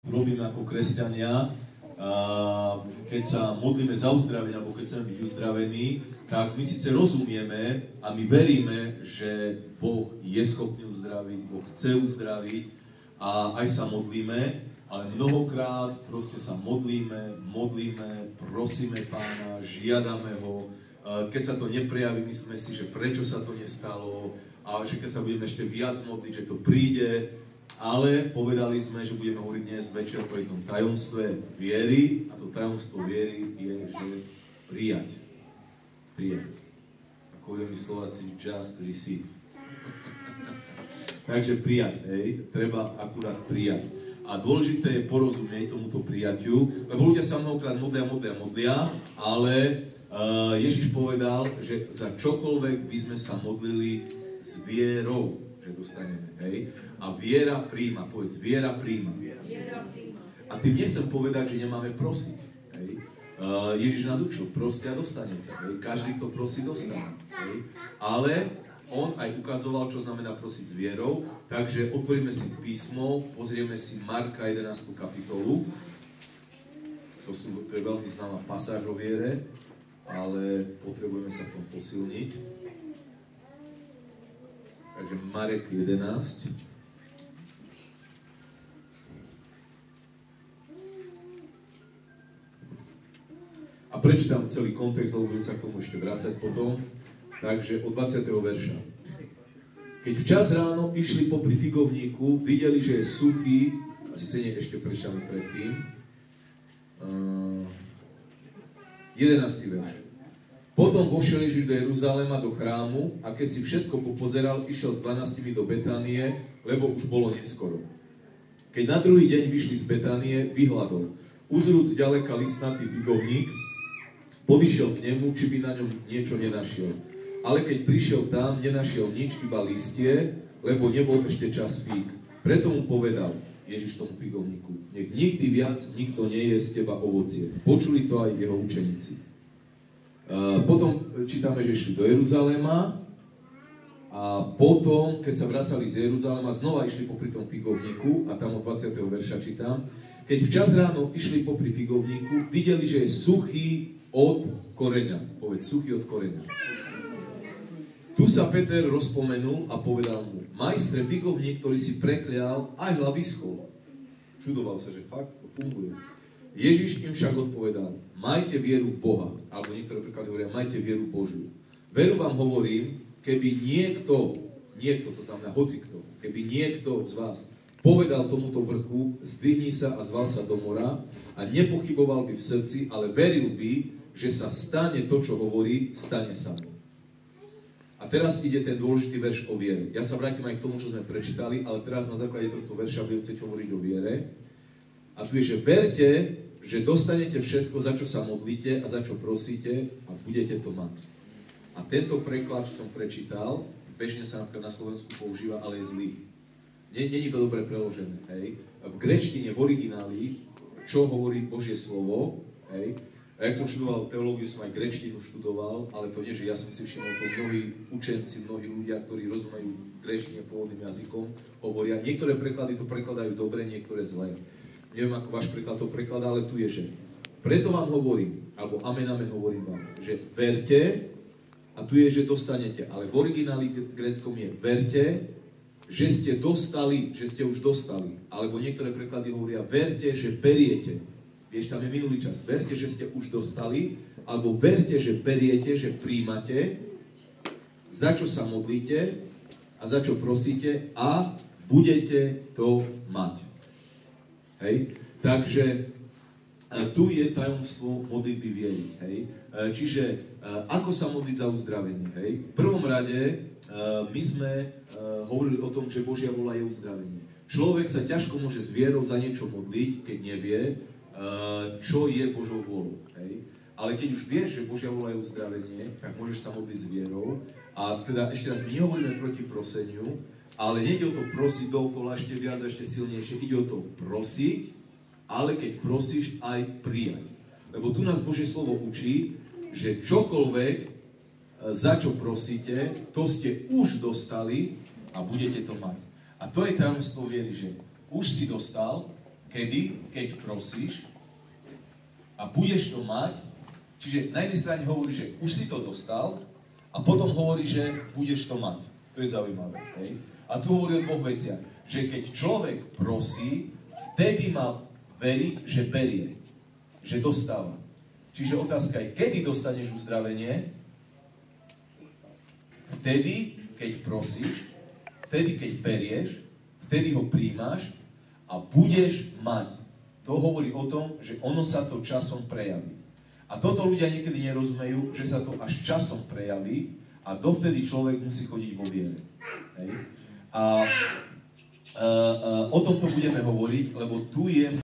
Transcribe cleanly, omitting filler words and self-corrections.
robíme ako kresťania, keď sa modlíme za uzdravenie, alebo keď chceme byť uzdravení, tak my síce rozumieme a my veríme, že Boh je schopný uzdraviť, Boh chce uzdraviť a aj sa modlíme, ale mnohokrát proste sa modlíme, prosíme Pána, žiadame Ho. Keď sa to neprejaví, myslíme si, že prečo sa to nestalo a že keď sa budeme ešte viac modliť, že to príde. Ale povedali sme, že budeme hovoriť dnes večer o jednom tajomstve viery a to tajomstvo viery je, že prijať. Prijať. Ako hovoríme Slováci, just receive. Takže prijať, hej. Treba akurát prijať. A dôležité je porozumieť tomuto prijatiu, lebo ľudia sa mnohokrát modlia, ale Ježiš povedal, že za čokoľvek by sme sa modlili s vierou, že dostaneme, hej. A viera príjma, povedz, viera príjma. A tým nechcem povedať, že nemáme prosiť, hej. Ježiš nás učil, proste a dostanete, hej. Každý, kto prosí, dostane, hej. Ale on aj ukazoval, čo znamená prosiť s vierou, takže otvoríme si písmo, pozrieme si Marka 11. kapitolu. To je veľmi známa pasáž o viere, ale potrebujeme sa v tom posilniť. Takže Marek 11. A prečítam celý kontext, lebo budem sa k tomu ešte vrácať potom. Takže od 20. verša. Keď včas ráno išli popri figovníku, videli, že je suchý, a síce nie, ešte prečítame predtým. 11. verš. Potom vošiel Ježiš do Jeruzalema, do chrámu a keď si všetko popozeral, išiel s 12 do Betánie, lebo už bolo neskoro. Keď na druhý deň vyšli z Betánie, vyhladol. Uzrúc ďaleka listnatý figovník, podišiel k nemu, či by na ňom niečo nenašiel. Ale keď prišiel tam, nenašiel nič, iba listie, lebo nebol ešte čas fík. Preto mu povedal Ježiš tomu figovníku, nech nikdy viac nikto neje z teba ovocie. Počuli to aj jeho učeníci. Potom čítame, že išli do Jeruzalema a potom, keď sa vracali z Jeruzalema, znova išli popri tom figovníku a tam od 20. verša čítam. Keď včas ráno išli popri figovníku, videli, že je suchý od koreňa. Povedz, suchý od koreňa. Tu sa Peter rozpomenul a povedal mu, majstre, figovník, ktorý si preklial, aj hlavisko. Čudoval sa, že fakt to funguje. Ježiš im však odpovedal, majte vieru v Boha, alebo niektoré preklady hovoria, majte vieru Božiu. Veru vám hovorím, keby niekto, to znamená hocikto, keby niekto z vás povedal tomuto vrchu, zdvihni sa a zval sa do mora a nepochyboval by v srdci, ale veril by, že sa stane to, čo hovorí, stane sa mu. A teraz ide ten dôležitý verš o viere. Ja sa vrátim aj k tomu, čo sme prečítali, ale teraz na základe tohto verša budem chcieť hovoriť o viere. A tu je, že verte, že dostanete všetko, za čo sa modlíte a za čo prosíte a budete to mať. A tento preklad, čo som prečítal, bežne sa napríklad na Slovensku používa, ale je zlý. Není to dobre preložené, hej. V gréčtine, v origináli, čo hovorí Božie slovo, hej. A jak som študoval teológiu, som aj gréčtinu študoval, ale to nie, že ja som si všimol, to mnohí učenci, mnohí ľudia, ktorí rozumejú gréčtine pôvodným jazykom, hovoria. Niektoré preklady to prekladajú dobre, niektoré zle. Neviem, ako váš preklad to prekladá, ale tu je, že preto vám hovorím, alebo amen, hovorím vám, že verte, a tu je, že dostanete, ale v origináli gréckom je verte, že ste dostali, že ste už dostali, alebo niektoré preklady hovoria verte, že beriete. Vieš, tam je minulý čas. Verte, že ste už dostali, alebo verte, že beriete, že príjmate, za čo sa modlíte a za čo prosíte a budete to mať. Hej? Takže tu je tajomstvo modlitby viery. Hej? Čiže ako sa modliť za uzdravenie? Hej? V prvom rade my sme hovorili o tom, že Božia vôľa je uzdravenie. Človek sa ťažko môže s vierou za niečo modliť, keď nevie, čo je Božou vôľou. Hej? Ale keď už vieš, že Božia vôľa je uzdravenie, tak môžeš sa modliť s vierou. A teda ešte raz, my nehovoríme proti proseniu, ale nejde o to prosiť dookola ešte viac, ešte silnejšie. Ide o to prosiť, ale keď prosíš, aj prijať. Lebo tu nás Božie slovo učí, že čokoľvek, za čo prosíte, to ste už dostali a budete to mať. A to je tajomstvo viery, že už si dostal, kedy? Keď prosíš a budeš to mať. Čiže na jednej strane hovorí, že už si to dostal a potom hovorí, že budeš to mať. To je zaujímavé. Hej? A tu hovorí o dvoch veciach. Že keď človek prosí, vtedy má veriť, že berie. Že dostáva. Čiže otázka je, kedy dostaneš uzdravenie? Vtedy, keď prosíš, vtedy, keď berieš, vtedy ho príjmaš a budeš mať. To hovorí o tom, že ono sa to časom prejaví. A toto ľudia niekedy nerozumejú, že sa to až časom prejaví a dovtedy človek musí chodiť vo viere. Hej? A o tomto budeme hovoriť, lebo tu je